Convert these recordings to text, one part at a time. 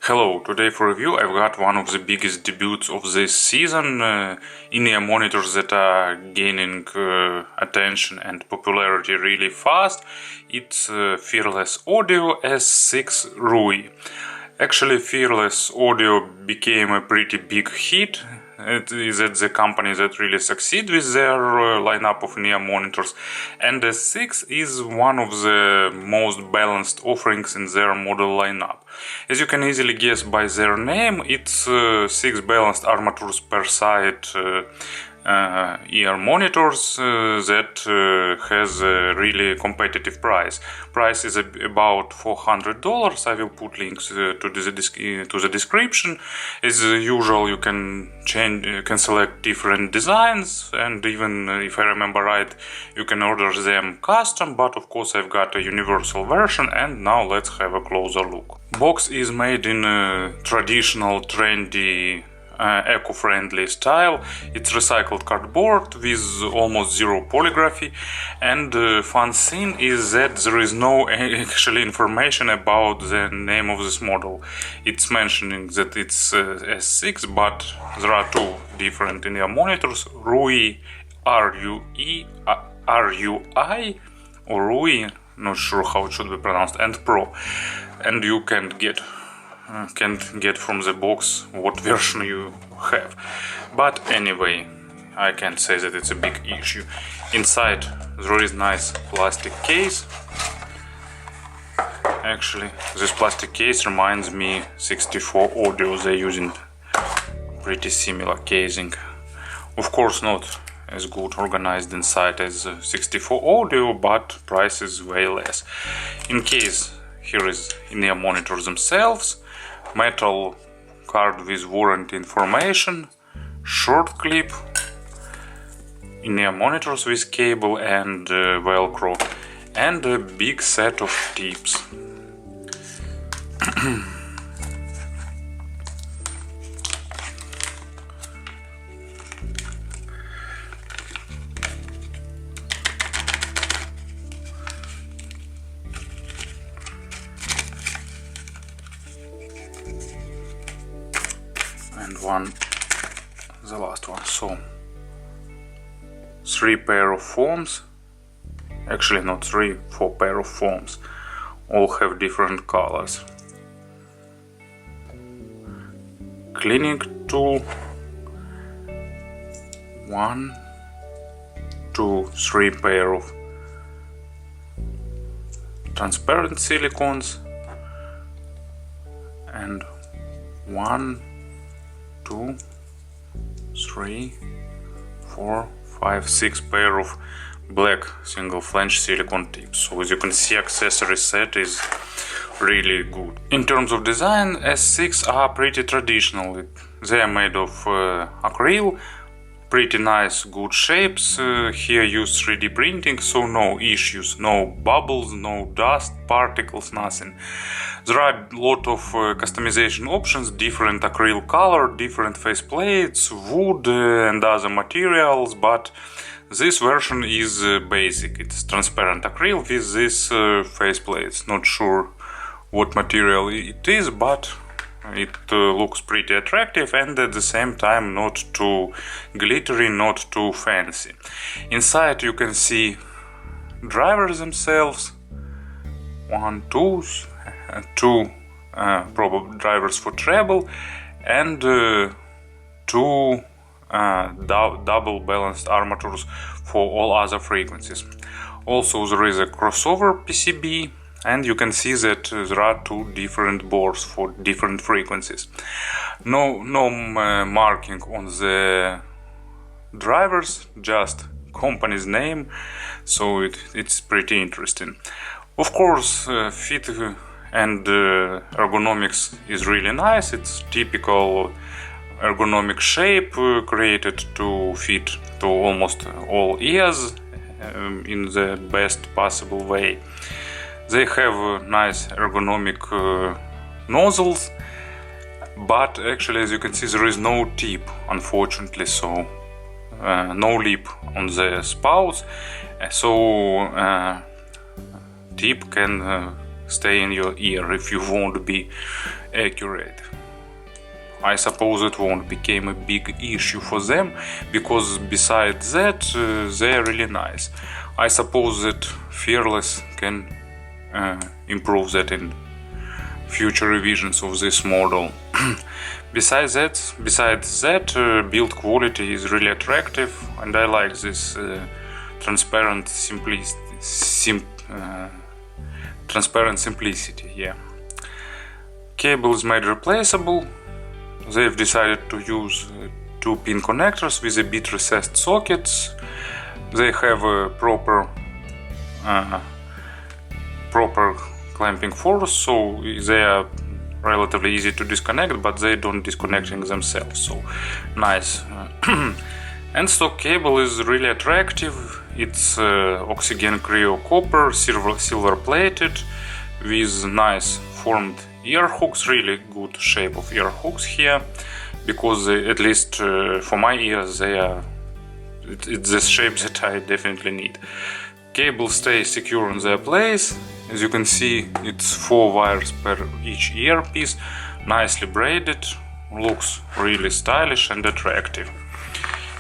Hello, today for review I've got one of the biggest debuts of this season, in-ear monitors that are gaining attention and popularity really fast. It's Fearless Audio S6 Rui. Actually, Fearless Audio became a pretty big hit. It is at the company that really succeed with their lineup of in-ear monitors, and S6 is one of the most balanced offerings in their model lineup. As you can easily guess by their name, it's 6 balanced armatures per side ear monitors that has a really competitive price. Price is about $400. I will put links to the description. As usual, you can select different designs, and even if I remember right, you can order them custom, but of course I've got a universal version. And now let's have a closer look. Box is made in a traditional trendy eco-friendly style. It's recycled cardboard with almost zero polygraphy, and fun thing is that there is no actually information about the name of this model. It's mentioning that it's S6, but there are two different in-ear monitors: Rui, R-U-I, or Rui, not sure how it should be pronounced, and Pro, and you can't get from the box what version you have. But anyway, I can't say that it's a big issue. Inside there is nice plastic case. Actually, this plastic case reminds me 64 Audio. They're using pretty similar casing. Of course not as good organized inside as 64 Audio, but price is way less. In case, here is in-ear monitors themselves, metal card with warranty information, short clip, in-ear monitors with cable and velcro, and a big set of tips. And the last one. So 3 pair of foams, actually not 3, 4 pair of foams, all have different colors. Cleaning tool, 1, 2, 3 pair of transparent silicones, and 1, 2, 3, 4, 5, 6 pair of black single flange silicone tips. So as you can see, accessory set is really good. In terms of design, S6 are pretty traditional. They are made of acrylic, pretty nice, good shapes. Here use 3D printing, so no issues, no bubbles, no dust, particles, nothing. There are a lot of customization options, different acrylic color, different faceplates, wood and other materials, but this version is basic. It's transparent acrylic with these faceplates. Not sure what material it is, but it looks pretty attractive and at the same time not too glittery, not too fancy. Inside you can see drivers themselves, 1, 2, probably drivers for treble, and 2 double balanced armatures for all other frequencies. Also there is a crossover PCB, and you can see that there are 2 different boards for different frequencies. No marking on the drivers, just company's name, so it's pretty interesting. Of course, fit and ergonomics is really nice. It's typical ergonomic shape created to fit to almost all ears in the best possible way. They have nice ergonomic nozzles, but actually, as you can see, there is no tip, unfortunately, so no lip on the spouts, so tip can stay in your ear if you won't be accurate. I suppose it won't become a big issue for them, because besides that they're really nice. I suppose that Fearless can improve that in future revisions of this model. Besides that, build quality is really attractive, and I like this transparent simplicity. Yeah. Cable is made replaceable. They've decided to use 2-pin connectors with a bit recessed sockets. They have a proper clamping force, so they are relatively easy to disconnect, but they don't disconnecting themselves, so nice. And stock cable is really attractive. It's oxygen cryo copper, silver plated, with nice formed ear hooks, really good shape of ear hooks here, because at least for my ears it's the shape that I definitely need. Cable stays secure in their place. As you can see, it's 4 wires per each earpiece, nicely braided, looks really stylish and attractive.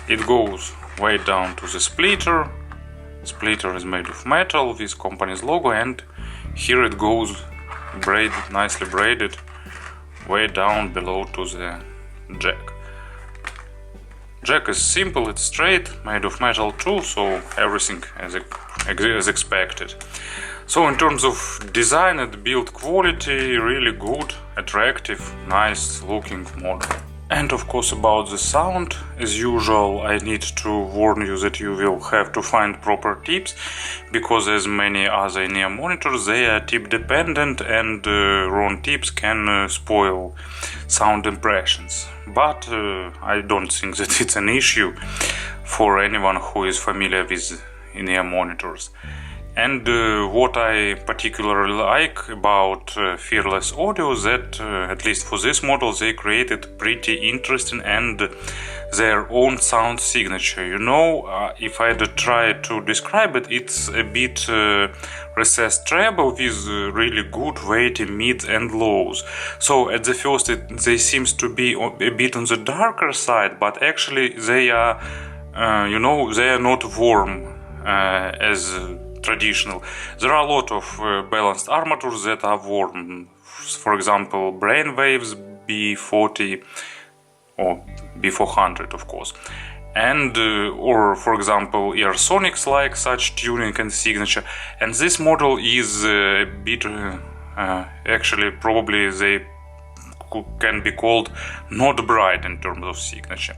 It goes way down to the splitter. Splitter is made of metal with company's logo, and here it goes nicely braided way down below to the jack. Jack is simple, it's straight, made of metal too, so everything as expected. So in terms of design and build quality, really good, attractive, nice looking model. And of course about the sound, as usual I need to warn you that you will have to find proper tips, because as many other in-ear monitors they are tip dependent, and wrong tips can spoil sound impressions. But I don't think that it's an issue for anyone who is familiar with in-ear monitors. And what I particularly like about Fearless Audio, that at least for this model they created pretty interesting and their own sound signature. You know, if I try to describe it, it's a bit recessed treble with really good weighty mids and lows. So at the first they seems to be a bit on the darker side, but actually they are, you know, they are not warm as traditional. There are a lot of balanced armatures that are warm. For example, Brainwaves B40 or B400, of course, and or for example Earsonics like such tuning and signature. And this model is a bit actually probably they can be called not bright in terms of signature.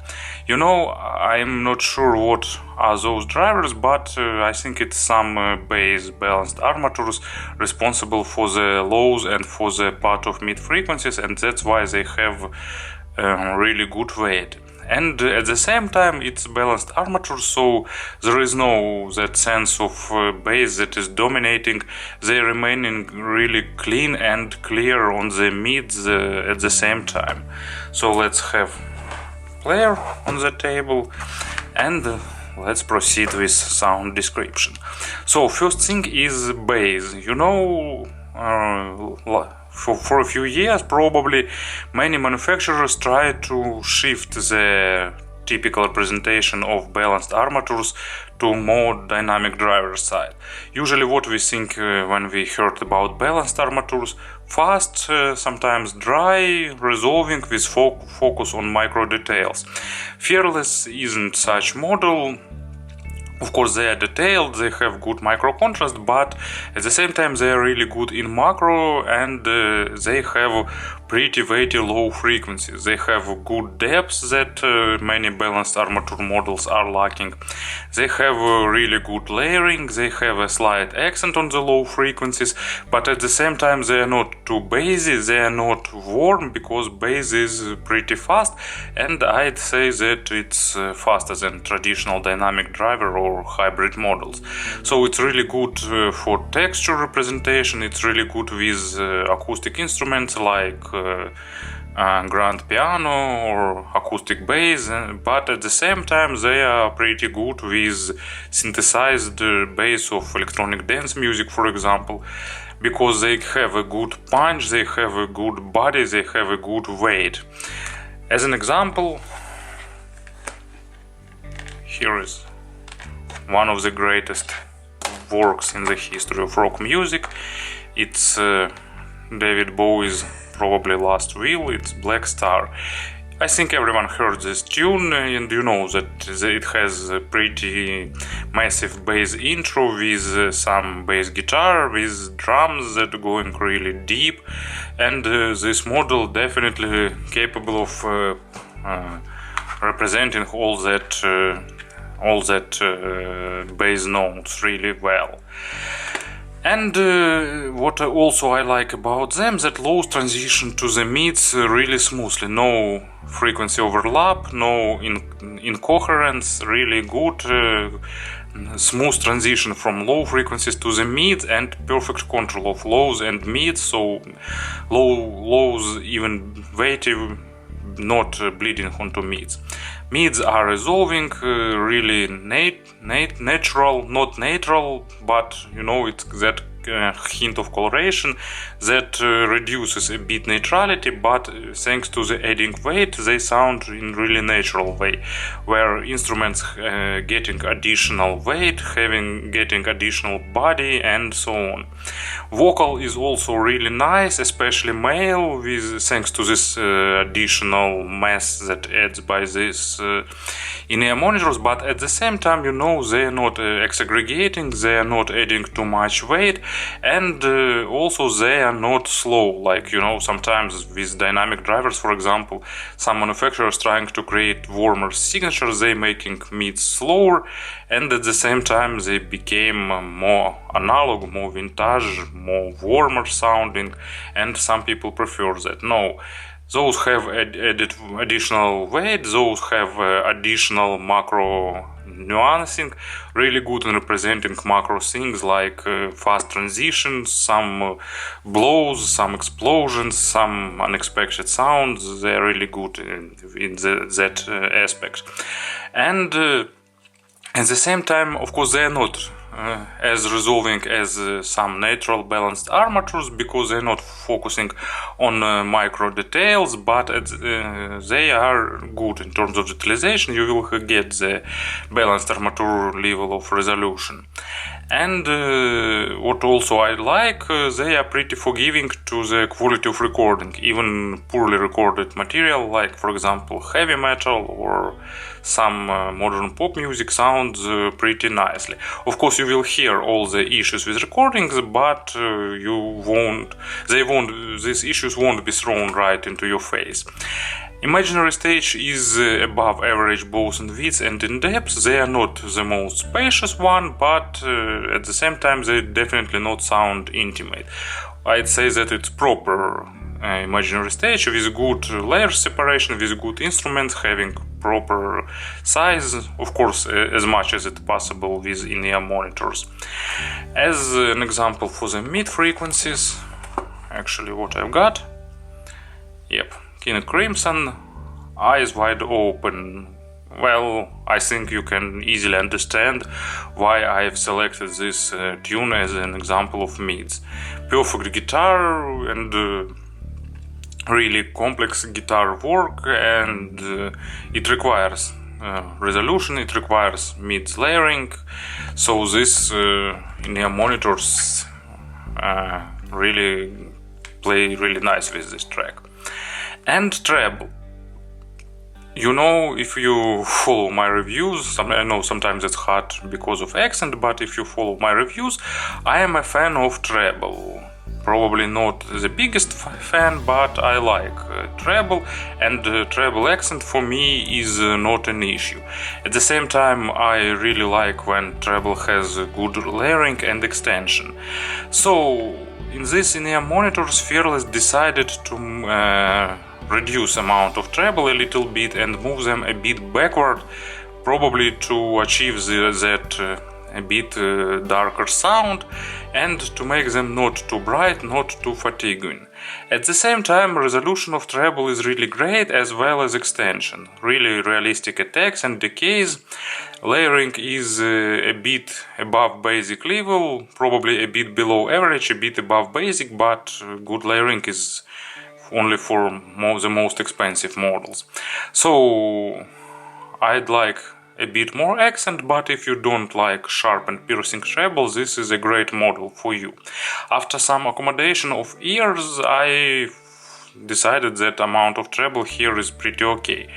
You know, I'm not sure what are those drivers, but I think it's some bass balanced armatures responsible for the lows and for the part of mid frequencies, and that's why they have really good weight. And at the same time it's balanced armature, so there is no that sense of bass that is dominating. They remaining really clean and clear on the mids at the same time. So let's have player on the table and let's proceed with sound description. So first thing is bass. You know, for a few years probably many manufacturers try to shift the typical representation of balanced armatures to more dynamic driver side. Usually what we think when we heard about balanced armatures: fast, sometimes dry, resolving with focus on micro details. Fearless isn't such model. Of course they are detailed, they have good micro contrast, but at the same time they are really good in macro, and they have pretty weighty low frequencies. They have good depths that many balanced armature models are lacking. They have really good layering, they have a slight accent on the low frequencies, but at the same time they are not too bassy, they are not warm, because bass is pretty fast, and I'd say that it's faster than traditional dynamic driver or hybrid models. So it's really good for texture representation, it's really good with acoustic instruments like grand piano or acoustic bass, but at the same time they are pretty good with synthesized bass of electronic dance music, for example, because they have a good punch, they have a good body, they have a good weight. As an example, here is one of the greatest works in the history of rock music. It's David Bowie's probably last will, it's Black Star. I think everyone heard this tune, and you know that it has a pretty massive bass intro with some bass guitar, with drums that are going really deep, and this model definitely capable of representing all that bass notes really well. And what also I like about them, that lows transition to the mids really smoothly, no frequency overlap, no incoherence, really good smooth transition from low frequencies to the mids, and perfect control of lows and mids, so lows even weighty, not bleeding onto mids. Mids are resolving, really natural, not natural, but you know, it's that hint of coloration that reduces a bit neutrality, but thanks to the adding weight they sound in really natural way, where instruments getting additional weight, getting additional body, and so on. Vocal is also really nice, especially male, with thanks to this additional mass that adds by this in-ear monitors, but at the same time, you know, they are not exaggregating, they are not adding too much weight, and also they are not slow, like, you know, sometimes with dynamic drivers, for example, some manufacturers trying to create warmer signatures, they making mids slower, and at the same time they became more analog, more vintage, more warmer sounding, and some people prefer that. No, those have added additional weight, those have additional macro nuancing, really good in representing macro things like fast transitions, some blows, some explosions, some unexpected sounds. They are really good in that aspect. And at the same time, of course, they are not as resolving as some natural balanced armatures, because they're not focusing on micro details, but they are good in terms of utilization. You will get the balanced armature level of resolution. And what also I like, they are pretty forgiving to the quality of recording. Even poorly recorded material, like for example heavy metal or some modern pop music, sounds pretty nicely. Of course, you will hear all the issues with recordings, but these issues won't be thrown right into your face. Imaginary stage is above average both in width and in depth. They are not the most spacious one, but at the same time they definitely not sound intimate. I'd say that it's proper imaginary stage with good layer separation, with good instruments, having proper size, of course, as much as it's possible with in-ear monitors. As an example for the mid frequencies, actually what I've got, yep, Keened Crimson, Eyes Wide Open. Well, I think you can easily understand why I've selected this tune as an example of mids. Perfect guitar and really complex guitar work, and it requires resolution, it requires mids layering, so this in-ear monitors really play really nice with this track. And treble. You know, if you follow my reviews, I know sometimes it's hard because of accent, but if you follow my reviews, I am a fan of treble. Probably not the biggest fan, but I like treble, and treble accent for me is not an issue. At the same time, I really like when treble has good layering and extension. So in this in-ear monitors, Fearless decided to reduce amount of treble a little bit and move them a bit backward, probably to achieve that a bit darker sound and to make them not too bright, not too fatiguing. At the same time, resolution of treble is really great, as well as extension. Really realistic attacks and decays. Layering is a bit above basic level, probably a bit below average, a bit above basic, but good layering is only for the most expensive models. So I'd like a bit more accent, but if you don't like sharp and piercing treble, this is a great model for you. After some accommodation of ears, I decided that amount of treble here is pretty okay.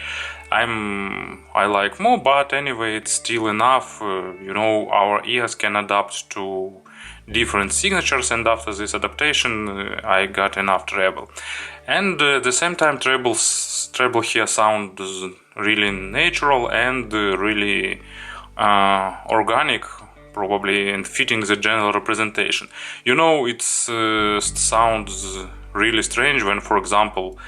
I like more, but anyway, it's still enough. Our ears can adapt to different signatures, and after this adaptation I got enough treble. And at the same time, treble here sounds really natural and really organic, probably, and fitting the general representation. It sounds really strange when, for example,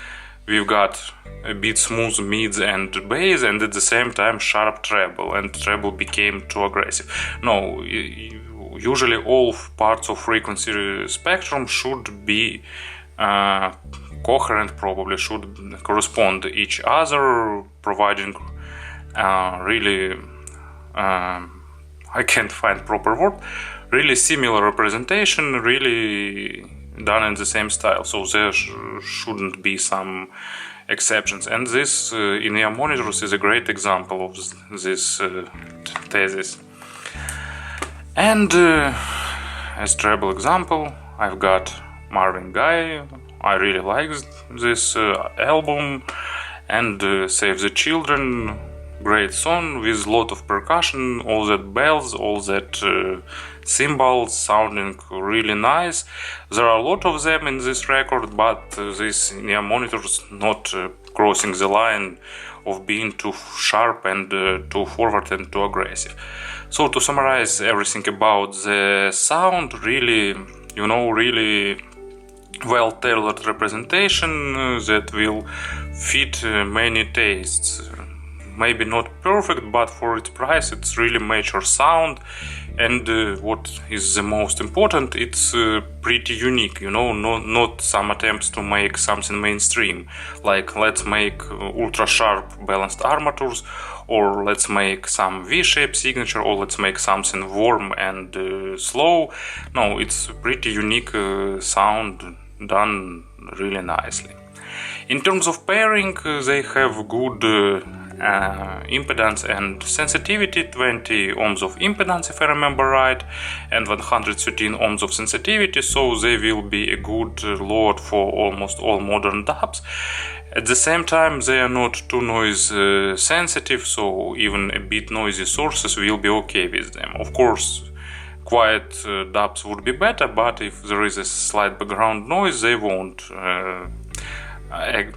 we've got a bit smooth mids and bass, and at the same time sharp treble, and treble became too aggressive. No, usually all parts of frequency spectrum should be coherent, probably should correspond to each other, providing really I can't find proper word, really similar representation, really done in the same style, so there shouldn't be some exceptions. And this in-ear monitors is a great example of this thesis. And as treble example, I've got Marvin Gaye. I really like this album, and Save the Children, great song with a lot of percussion, all that bells, all that cymbals sounding really nice. There are a lot of them in this record, but this in-ear monitors not crossing the line of being too sharp and too forward and too aggressive. So to summarize everything about the sound, really, really well-tailored representation that will fit many tastes. Maybe not perfect, but for its price it's really mature sound, and what is the most important, it's pretty unique, not some attempts to make something mainstream, like let's make ultra sharp balanced armatures, or let's make some V-shaped signature, or let's make something warm and slow. No, it's pretty unique sound done really nicely. In terms of pairing, they have good impedance and sensitivity, 20 ohms of impedance if I remember right, and 113 ohms of sensitivity, so they will be a good load for almost all modern dubs. At the same time, they are not too noise sensitive, so even a bit noisy sources will be okay with them. Of course, quiet dubs would be better, but if there is a slight background noise, they won't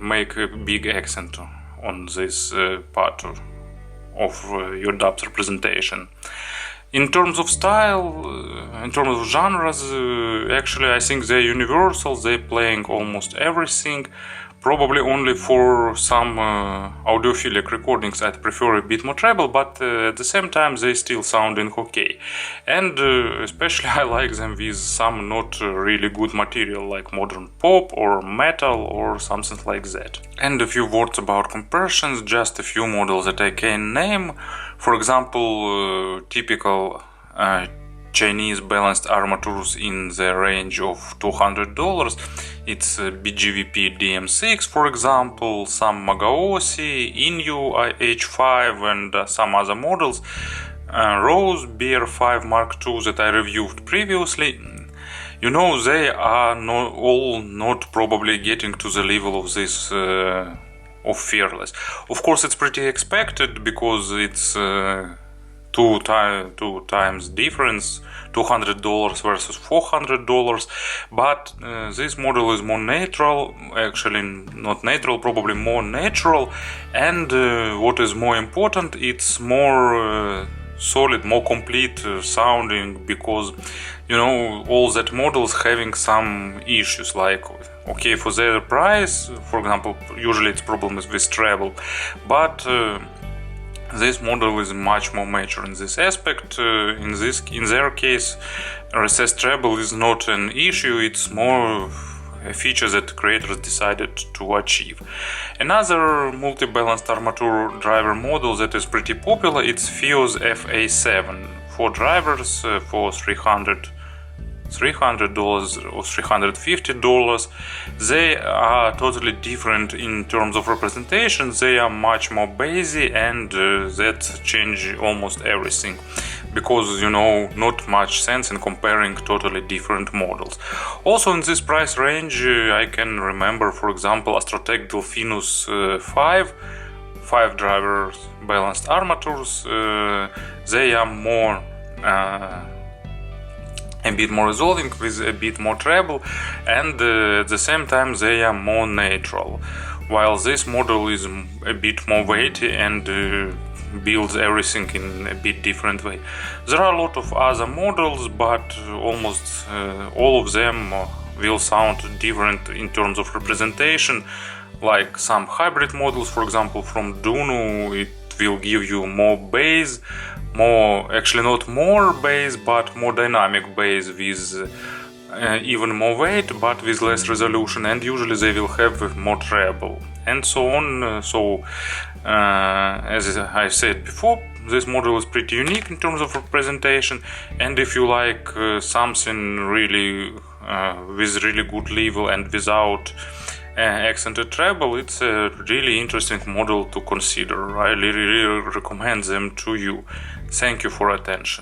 make a big accent on this part of your dub's representation. In terms of style, in terms of genres, actually I think they're universal, they're playing almost everything. Probably only for some audiophilic recordings I'd prefer a bit more treble, but at the same time they still sounding okay. And especially I like them with some not really good material like modern pop or metal or something like that. And a few words about comparisons, just a few models that I can name. For example, typical Chinese balanced armatures in the range of $200. It's BGVP DM6, for example, some Magaosi, Inu H5, and some other models. Rose BR5 Mark II that I reviewed previously. They are not probably getting to the level of this of Fearless. Of course, it's pretty expected because it's two times difference, $200 versus $400, but this model is more natural, actually not natural, probably more natural, and what is more important, it's more solid, more complete sounding, because all that models having some issues, like okay, for their price, for example, usually it's problems with treble, but This model is much more mature in this aspect. In their case, recessed treble is not an issue, it's more a feature that creators decided to achieve. Another multi-balanced armature driver model that is pretty popular, it's FIOS FA7 for drivers for $300 or $350. They are totally different in terms of representation. They are much more basic, and that change almost everything, because not much sense in comparing totally different models. Also in this price range, I can remember, for example, Astrotech Delphinus 5 drivers balanced armatures. They are more a bit more resolving with a bit more treble, and at the same time they are more natural, while this model is a bit more weighty and builds everything in a bit different way. There are a lot of other models, but almost all of them will sound different in terms of representation, like some hybrid models, for example from Duno. It will give you more bass, actually not more bass, but more dynamic bass with even more weight but with less resolution, and usually they will have more treble and so on. As I said before, this model is pretty unique in terms of representation, and if you like something really with really good level and without accented treble, it's a really interesting model to consider. I really recommend them to you. Thank you for attention.